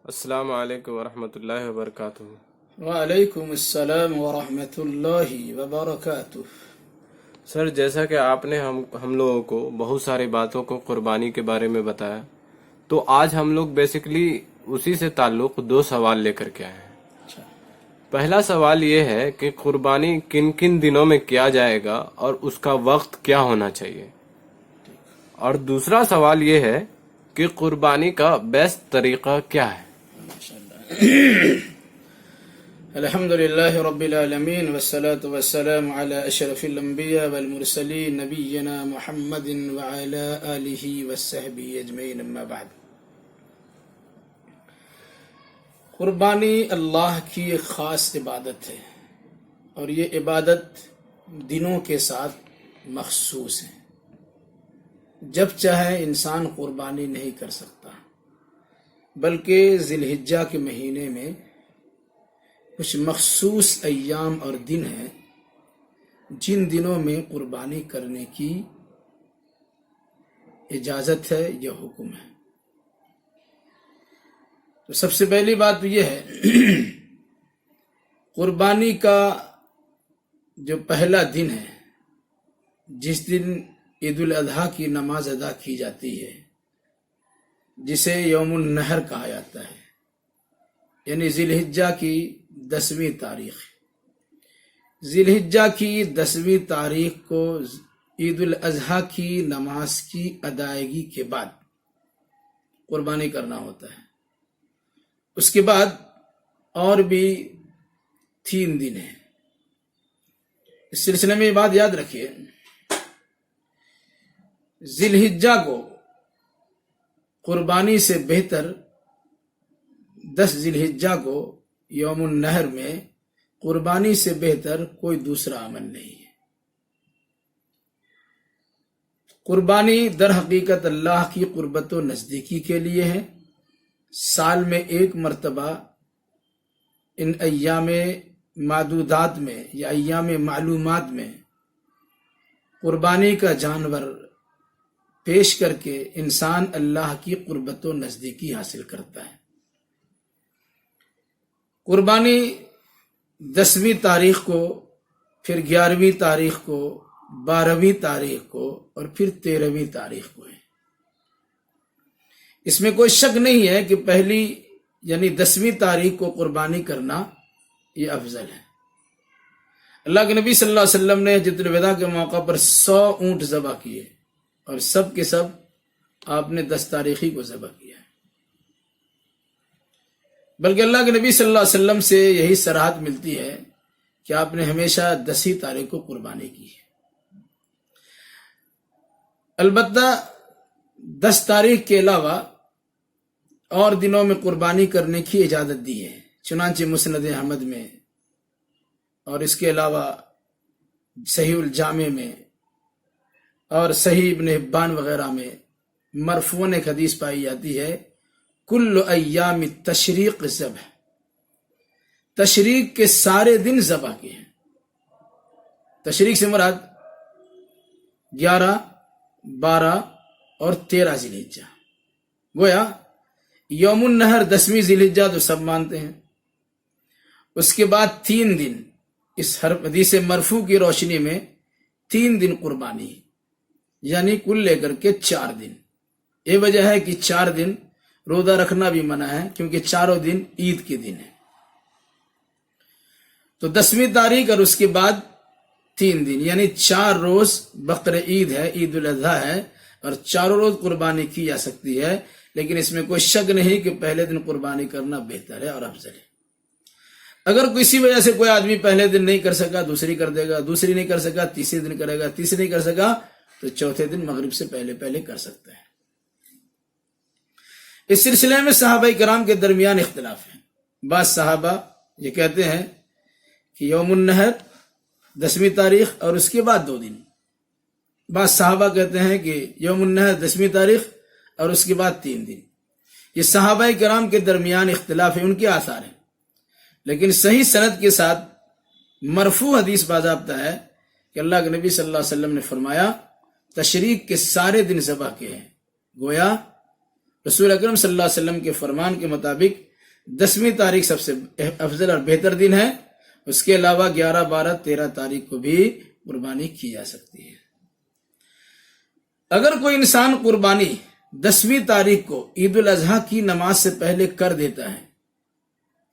السلام علیکم ورحمۃ اللہ وبرکاتہ۔ وعلیکم السلام ورحمۃ اللہ وبرکاتہ۔ سر، جیسا کہ آپ نے ہم لوگوں کو بہت ساری باتوں کو قربانی کے بارے میں بتایا، تو آج ہم لوگ بیسیکلی اسی سے تعلق دو سوال لے کر کے آئے ہیں۔ اچھا، پہلا سوال یہ ہے کہ قربانی کن کن دنوں میں کیا جائے گا اور اس کا وقت کیا ہونا چاہیے، اور دوسرا سوال یہ ہے کہ قربانی کا بیسٹ طریقہ کیا ہے۔ الحمد للہ رب العالمین والصلاة والسلام علی اشرف الانبیاء والمرسلین نبینا محمد وعلی آلہ وصحبہ اجمعین، اما بعد۔ قربانی اللہ کی ایک خاص عبادت ہے، اور یہ عبادت دنوں کے ساتھ مخصوص ہے۔ جب چاہے انسان قربانی نہیں کر سکتا، بلکہ ذی الحجہ کے مہینے میں کچھ مخصوص ایام اور دن ہیں جن دنوں میں قربانی کرنے کی اجازت ہے یا حکم ہے۔ تو سب سے پہلی بات تو یہ ہے، قربانی کا جو پہلا دن ہے، جس دن عید الاضحیٰ کی نماز ادا کی جاتی ہے، جسے یوم النحر کہا جاتا ہے، یعنی ذی الحجہ کی 10ویں تاریخ۔ ذی الحجہ کی 10ویں تاریخ کو عید الاضحیٰ کی نماز کی ادائیگی کے بعد قربانی کرنا ہوتا ہے۔ اس کے بعد اور بھی 3 دن ہیں۔ اس سلسلے میں یہ بات یاد رکھیے، ذی الحجہ کو قربانی سے بہتر 10 ذی الحجہ کو یوم النحر میں قربانی سے بہتر کوئی دوسرا عمل نہیں ہے۔ قربانی در حقیقت اللہ کی قربت و نزدیکی کے لیے ہے۔ سال میں ایک مرتبہ ان ایام معدودات میں یا ایام معلومات میں قربانی کا جانور پیش کر کے انسان اللہ کی قربت و نزدیکی حاصل کرتا ہے۔ قربانی 10ویں تاریخ کو، پھر 11ویں تاریخ کو، 12ویں تاریخ کو، اور پھر 13ویں تاریخ کو ہے۔ اس میں کوئی شک نہیں ہے کہ پہلی یعنی 10ویں تاریخ کو قربانی کرنا یہ افضل ہے۔ اللہ کے نبی صلی اللہ علیہ وسلم نے حجۃ الوداع کے موقع پر 100 اونٹ ذبح کیے، اور سب کے سب آپ نے 10 تاریخی کو ذبح کیا ہے۔ بلکہ اللہ کے نبی صلی اللہ علیہ وسلم سے یہی صراحت ملتی ہے کہ آپ نے ہمیشہ 10 تاریخ کو قربانی کی ہے۔ البتہ 10 تاریخ کے علاوہ اور دنوں میں قربانی کرنے کی اجازت دی ہے، چنانچہ مسند احمد میں اور اس کے علاوہ صحیح الجامع میں اور صحیح ابن حبان وغیرہ میں مرفوعاً ایک حدیث پائی جاتی ہے، کل ایام تشریق ذبح، تشریق کے سارے دن ذبح کے ہیں۔ تشریق سے مراد 11، 12 اور 13 ذی الحجہ۔ گویا یوم النحر 10ویں ذی الحجہ تو سب مانتے ہیں، اس کے بعد 3 دن اس حدیث مرفوع کی روشنی میں 3 دن قربانی، یعنی کل لے کر کے 4 دن۔ یہ وجہ ہے کہ 4 دن روزہ رکھنا بھی منع ہے، کیونکہ چاروں دن عید کے دن ہے۔ تو 10ویں تاریخ اور اس کے بعد 3 دن، یعنی 4 روز بقر عید ہے، عید الاضحیٰ ہے، اور 4 روز قربانی کی جا سکتی ہے۔ لیکن اس میں کوئی شک نہیں کہ پہلے دن قربانی کرنا بہتر ہے اور افضل ہے۔ اگر کسی وجہ سے کوئی آدمی پہلے دن نہیں کر سکا، دوسری کر دے گا، دوسری نہیں کر سکا تیسرے دن کرے گا، تیسری نہیں کر سکا تو چوتھے دن مغرب سے پہلے کر سکتا ہے۔ اس سلسلے میں صحابہ کرام کے درمیان اختلاف ہے۔ بعض صحابہ یہ کہتے ہیں کہ یوم النحر 10ویں تاریخ اور اس کے بعد 2 دن۔ بعض صحابہ کہتے ہیں کہ یوم النحر 10ویں تاریخ اور اس کے بعد 3 دن۔ یہ صحابہ کرام کے درمیان اختلاف ہے، ان کے آثار ہیں، لیکن صحیح سند کے ساتھ مرفوع حدیث باضابطہ ہے کہ اللہ کے نبی صلی اللہ علیہ وسلم نے فرمایا تشریق کے سارے دن ذبح کے ہیں۔ گویا رسول اکرم صلی اللہ علیہ وسلم کے فرمان کے مطابق 10ویں تاریخ سب سے افضل اور بہتر دن ہے. اس کے علاوہ 11, 12, 13 تاریخ کو بھی قربانی کی جا سکتی ہے. اگر کوئی انسان قربانی 10ویں تاریخ کو عید الاضحیٰ کی نماز سے پہلے کر دیتا ہے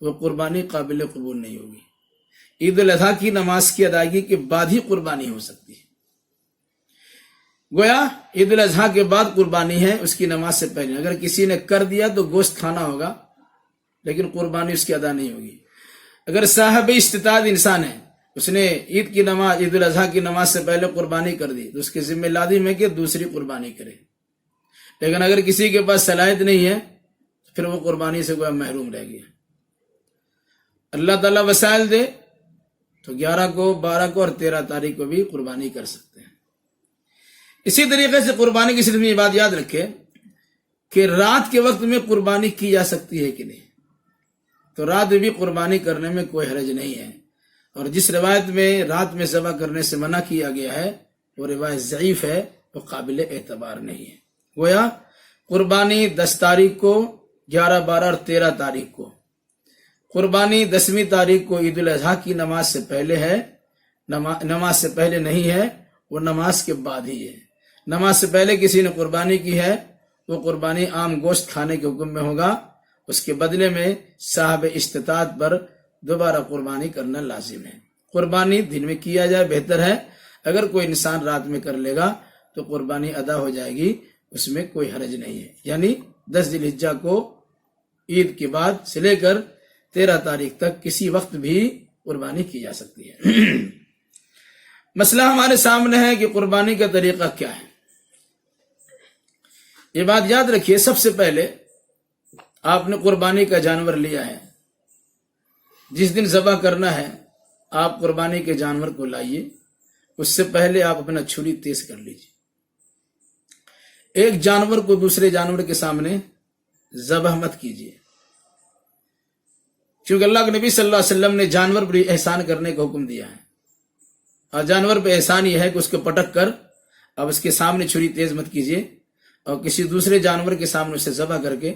تو وہ قربانی قابل قبول نہیں ہوگی. عید الاضحیٰ کی نماز کی ادائیگی کے بعد ہی قربانی ہو سکتی ہے. گویا عید الاضحیٰ کے بعد قربانی ہے، اس کی نماز سے پہلے. اگر کسی نے کر دیا تو گوشت کھانا ہوگا لیکن قربانی اس کی ادا نہیں ہوگی. اگر صاحب استطاعت انسان ہے، اس نے عید الاضحیٰ کی نماز سے پہلے قربانی کر دی تو اس کے ذمہ لازم ہے کہ دوسری قربانی کرے. لیکن اگر کسی کے پاس صلاحیت نہیں ہے تو پھر وہ قربانی سے گویا محروم رہ گیا. اللہ تعالیٰ وسائل دے تو 11 کو، 12 کو اور 13 تاریخ کو بھی قربانی کر سکتے ہیں. اسی طریقے سے قربانی کی صرف یہ بات یاد رکھے کہ رات کے وقت میں قربانی کی جا سکتی ہے کہ نہیں. تو رات میں بھی قربانی کرنے میں کوئی حرج نہیں ہے. اور جس روایت میں رات میں ذبح کرنے سے منع کیا گیا ہے وہ روایت ضعیف ہے، وہ قابل اعتبار نہیں ہے. گویا قربانی 10 تاریخ کو، 11، 12 اور 13 تاریخ کو. قربانی 10ویں تاریخ کو عید الاضحیٰ کی نماز سے پہلے ہے، نماز سے پہلے نہیں ہے، وہ نماز کے بعد ہی ہے. نماز سے پہلے کسی نے قربانی کی ہے وہ قربانی عام گوشت کھانے کے حکم میں ہوگا. اس کے بدلے میں صاحب استطاعت پر دوبارہ قربانی کرنا لازم ہے. قربانی دن میں کیا جائے بہتر ہے. اگر کوئی انسان رات میں کر لے گا تو قربانی ادا ہو جائے گی، اس میں کوئی حرج نہیں ہے. یعنی 10 ذی الحجہ کو عید کے بعد سے لے کر 13 تاریخ تک کسی وقت بھی قربانی کی جا سکتی ہے. مسئلہ ہمارے سامنے ہے کہ قربانی کا طریقہ کیا ہے. یہ بات یاد رکھیے، سب سے پہلے آپ نے قربانی کا جانور لیا ہے، جس دن ذبح کرنا ہے آپ قربانی کے جانور کو لائیے. اس سے پہلے آپ اپنا چھری تیز کر لیجیے. ایک جانور کو دوسرے جانور کے سامنے ذبح مت کیجیے، کیونکہ اللہ کے نبی صلی اللہ علیہ وسلم نے جانور پر احسان کرنے کا حکم دیا ہے. اور جانور پہ احسان یہ ہے کہ اس کو پٹک کر اب اس کے سامنے چھری تیز مت کیجیے اور کسی دوسرے جانور کے سامنے اسے ذبح کر کے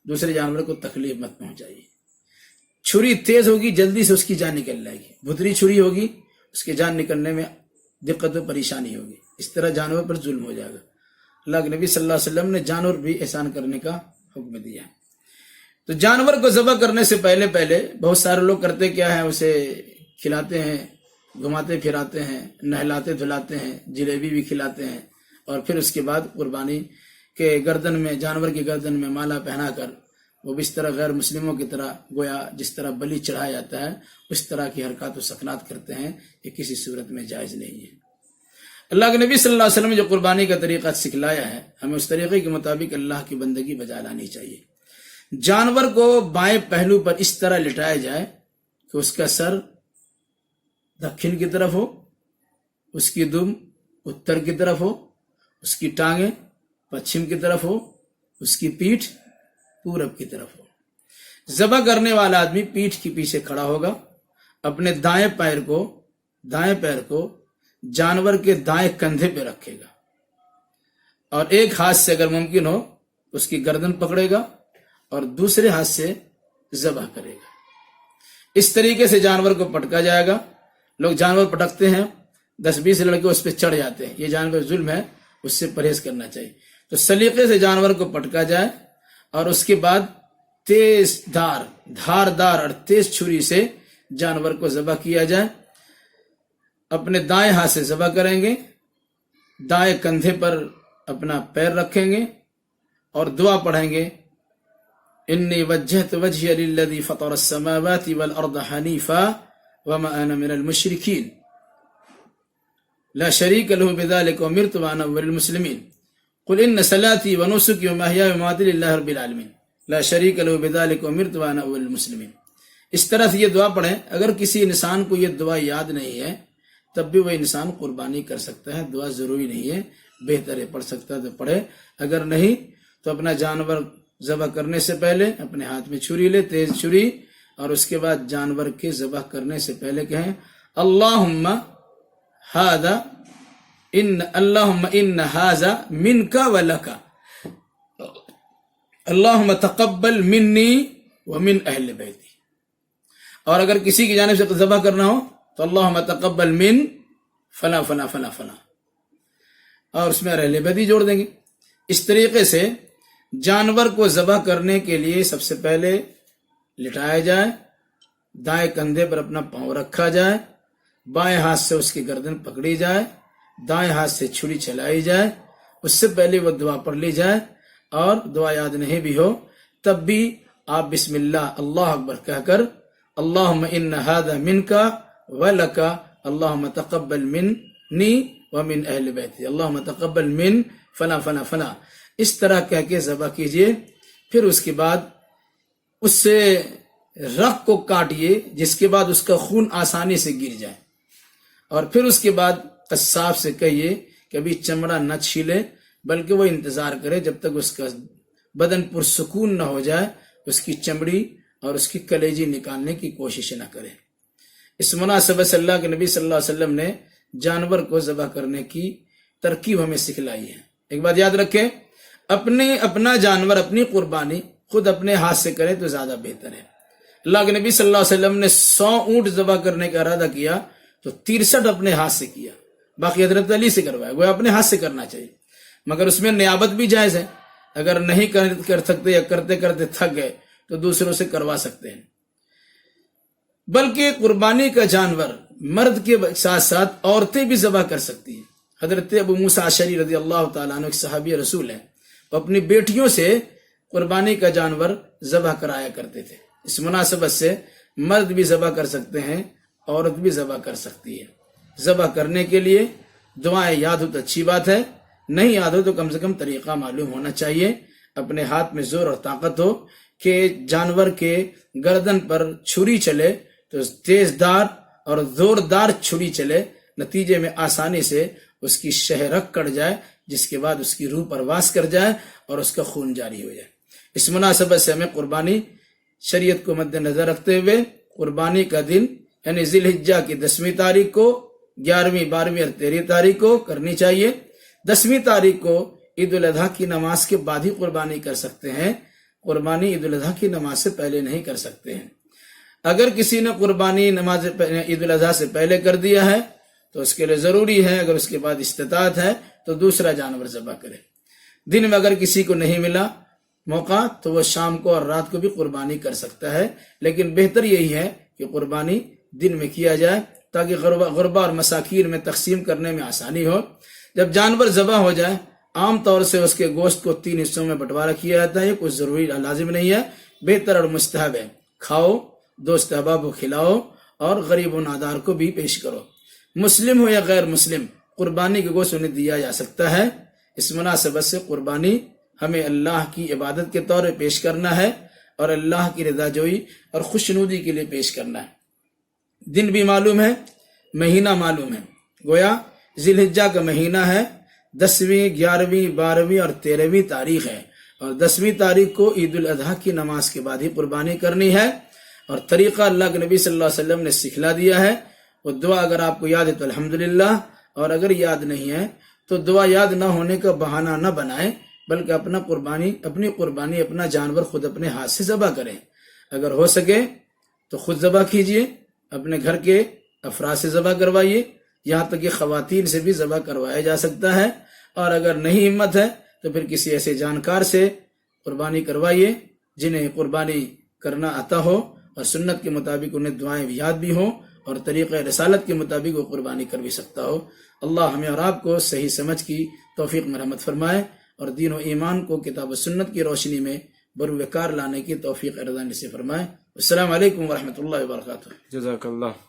دوسرے جانور کو تکلیف مت پہنچائیے. چھری تیز ہوگی جلدی سے اس کی جان نکل جائے گی، بھتری چھری ہوگی اس کی جان نکلنے میں دقت و پریشانی ہوگی. اس طرح جانور پر ظلم ہو جائے گا. اللہ کے نبی صلی اللہ علیہ وسلم نے جانور بھی احسان کرنے کا حکم دیا ہے. تو جانور کو ذبح کرنے سے پہلے بہت سارے لوگ کرتے کیا ہیں، اسے کھلاتے ہیں، گھماتے پھراتے ہیں، نہلاتے دھلاتے ہیں، جلیبی بھی کھلاتے ہیں، اور پھر اس کے بعد قربانی کے گردن میں، جانور کی گردن میں مالا پہنا کر وہ بھی اس طرح غیر مسلموں کی طرح گویا جس طرح بلی چڑھایا جاتا ہے اس طرح کی حرکات و سکنات کرتے ہیں. یہ کسی صورت میں جائز نہیں ہے. اللہ کے نبی صلی اللہ علیہ وسلم نے جو قربانی کا طریقہ سکھلایا ہے، ہمیں اس طریقے کے مطابق اللہ کی بندگی بجا لانی چاہیے. جانور کو بائیں پہلو پر اس طرح لٹایا جائے کہ اس کا سر دکن کی طرف ہو، اس کی دم اتر کی طرف ہو، اس کی ٹانگیں پچھم کی طرف ہو، اس کی پیٹھ پورب کی طرف ہو. ذبح کرنے والا آدمی پیٹھ کے پیچھے کھڑا ہوگا، اپنے دائیں پیر کو جانور کے دائیں کندھے پہ رکھے گا اور ایک ہاتھ سے اگر ممکن ہو اس کی گردن پکڑے گا اور دوسرے ہاتھ سے ذبح کرے گا. اس طریقے سے جانور کو پٹکا جائے گا. لوگ جانور پٹکتے ہیں، 10-20 لڑکے اس پہ چڑھ جاتے ہیں. یہ جانور ظلم ہے، اس سے پرہیز کرنا چاہیے. تو سلیقے سے جانور کو پٹکا جائے اور اس کے بعد دھاردار اور تیز چھری سے جانور کو ذبح کیا جائے. اپنے دائیں ہاتھ سے ذبح کریں گے، دائیں کندھے پر اپنا پیر رکھیں گے اور دعا پڑھیں گے، انی وجہت وجہی للذی فطر السماوات والارض حنیفا وما انا من المشرکین لا شریک له بذلک امرت وانا اول المسلمین قل ان صلاتی ونسکی ومحیای ومماتی للہ رب العالمین لا شریک له بذلک امرت وانا اول المسلمین. اس طرح سے یہ دعا پڑھیں. اگر کسی انسان کو یہ دعا یاد نہیں ہے تب بھی وہ انسان قربانی کر سکتا ہے. دعا ضروری نہیں ہے، بہتر ہے پڑھ سکتا ہے تو پڑھے، اگر نہیں تو اپنا جانور ذبح کرنے سے پہلے اپنے ہاتھ میں چھری لے، تیز چھری، اور اس کے بعد جانور کے ذبح کرنے سے پہلے کہیں اللہم ان ھذا منک ولک اللہم تقبل منی ومن اہل بیتی. اور اگر کسی کی جانب سے ذبح کرنا ہو تو اللہم تقبل من فلاں فلاں فلاں فلاں، اور اس میں اہل بیت جوڑ دیں گے. اس طریقے سے جانور کو ذبح کرنے کے لیے سب سے پہلے لٹایا جائے، دائیں کندھے پر اپنا پاؤں رکھا جائے، بائیں ہاتھ سے اس کی گردن پکڑی جائے، دائیں ہاتھ سے چھری چلائی جائے، اس سے پہلے وہ دعا پڑھ لی جائے، اور دعا یاد نہیں بھی ہو تب بھی آپ بسم اللہ اللہ اکبر کہہ کر اللہم ان ھذا منک ولک اللہم تقبل منی ومن اہل بیتی اللہم تقبل من فلاں فلاں فلاں اس طرح کہہ کے ذبح کیجئے. پھر اس کے بعد اس سے رگ کو کاٹیے، جس کے بعد اس کا خون آسانی سے گر جائے، اور پھر اس کے بعد قصاب سے کہیے کہ ابھی چمڑا نہ چھیلے، بلکہ وہ انتظار کرے جب تک اس کا بدن پرسکون نہ ہو جائے، اس کی چمڑی اور اس کی کلیجی نکالنے کی کوشش نہ کرے. اس مناسبت سے اللہ کے نبی صلی اللہ علیہ وسلم نے جانور کو ذبح کرنے کی ترکیب ہمیں سکھلائی ہے. ایک بات یاد رکھیں، اپنا جانور، اپنی قربانی خود اپنے ہاتھ سے کرے تو زیادہ بہتر ہے. اللہ کے نبی صلی اللہ علیہ وسلم نے 100 اونٹ ذبح کرنے کا ارادہ کیا تو 63 اپنے ہاتھ سے کیا، باقی حضرت علی سے کروایا. وہ اپنے ہاتھ سے کرنا چاہیے، مگر اس میں نیابت بھی جائز ہے. اگر نہیں کر سکتے یا کرتے کرتے تھک گئے تو دوسروں سے کروا سکتے ہیں. بلکہ قربانی کا جانور مرد کے ساتھ ساتھ عورتیں بھی ذبح کر سکتی ہیں. حضرت ابو موسیٰ اشعری رضی اللہ تعالیٰ عنہ ایک صحابی رسول ہیں، وہ اپنی بیٹیوں سے قربانی کا جانور ذبح کرایا کرتے تھے. اس مناسبت سے مرد بھی ذبح کر سکتے ہیں، عورت بھی ذبح کر سکتی ہے. ذبح کرنے کے لیے دعائیں یاد ہو تو اچھی بات ہے، نہیں یاد ہو تو کم سے کم طریقہ معلوم ہونا چاہیے. اپنے ہاتھ میں زور اور طاقت ہو کہ جانور کے گردن پر چھری چلے تو تیز دار اور زوردار چھری چلے، نتیجے میں آسانی سے اس کی شہرک کٹ جائے، جس کے بعد اس کی روح پرواز کر جائے اور اس کا خون جاری ہو جائے. اس مناسبت سے ہمیں قربانی شریعت کو مد نظر رکھتے ہوئے قربانی کا دن یعنی ذی الحجہ کی 10ویں تاریخ کو، 11ویں، 12ویں اور 13ویں تاریخ کو کرنی چاہیے. 10ویں تاریخ کو عید الاضحیٰ کی نماز کے بعد ہی قربانی کر سکتے ہیں، قربانی عید الاضحیٰ کی نماز سے پہلے نہیں کر سکتے ہیں. اگر کسی نے قربانی نماز عید الاضحیٰ سے پہلے کر دیا ہے تو اس کے لیے ضروری ہے، اگر اس کے بعد استطاعت ہے تو دوسرا جانور ذبح کرے. دن میں اگر کسی کو نہیں ملا موقع تو وہ شام کو اور رات کو بھی قربانی کر سکتا ہے، لیکن بہتر یہی ہے کہ قربانی دن میں کیا جائے تاکہ غربا اور مساکین میں تقسیم کرنے میں آسانی ہو. جب جانور ذبح ہو جائے عام طور سے اس کے گوشت کو 3 حصوں میں بٹوارہ کیا جاتا ہے. کچھ ضروری لازم نہیں ہے، بہتر اور مستحب ہے. کھاؤ، دوست احباب کو کھلاؤ اور غریب و نادار کو بھی پیش کرو. مسلم ہو یا غیر مسلم قربانی کے گوشت انہیں دیا جا سکتا ہے. اس مناسبت سے قربانی ہمیں اللہ کی عبادت کے طور پر پیش کرنا ہے اور اللہ کی رضا جوئی اور خوشنودی کے لیے پیش کرنا ہے. دن بھی معلوم ہے، مہینہ معلوم ہے. گویا ذی الحجہ کا مہینہ ہے، 10ویں، 11ویں، 12ویں اور 13ویں تاریخ ہے، اور 10ویں تاریخ کو عید الاضحیٰ کی نماز کے بعد ہی قربانی کرنی ہے. اور طریقہ اللہ کے نبی صلی اللہ علیہ وسلم نے سکھلا دیا ہے. وہ دعا اگر آپ کو یاد ہے تو الحمدللہ، اور اگر یاد نہیں ہے تو دعا یاد نہ ہونے کا بہانہ نہ بنائیں، بلکہ اپنی قربانی اپنا جانور خود اپنے ہاتھ سے ذبح کریں. اگر ہو سکے تو خود ذبح کیجئے، اپنے گھر کے افراد سے ذبح کروائیے، یہاں تک کہ خواتین سے بھی ذبح کروایا جا سکتا ہے. اور اگر نہیں ہمت ہے تو پھر کسی ایسے جانکار سے قربانی کروائیے جنہیں قربانی کرنا آتا ہو اور سنت کے مطابق انہیں دعائیں بھی یاد بھی ہوں اور طریقہ رسالت کے مطابق وہ قربانی کر بھی سکتا ہو. اللہ ہمیں اور آپ کو صحیح سمجھ کی توفیق میں رحمت فرمائے اور دین و ایمان کو کتاب و سنت کی روشنی میں بروکار لانے کی توفیق رضا نصیب فرمائے. السلام علیکم ورحمۃ اللہ وبرکاتہ. جزاک اللہ.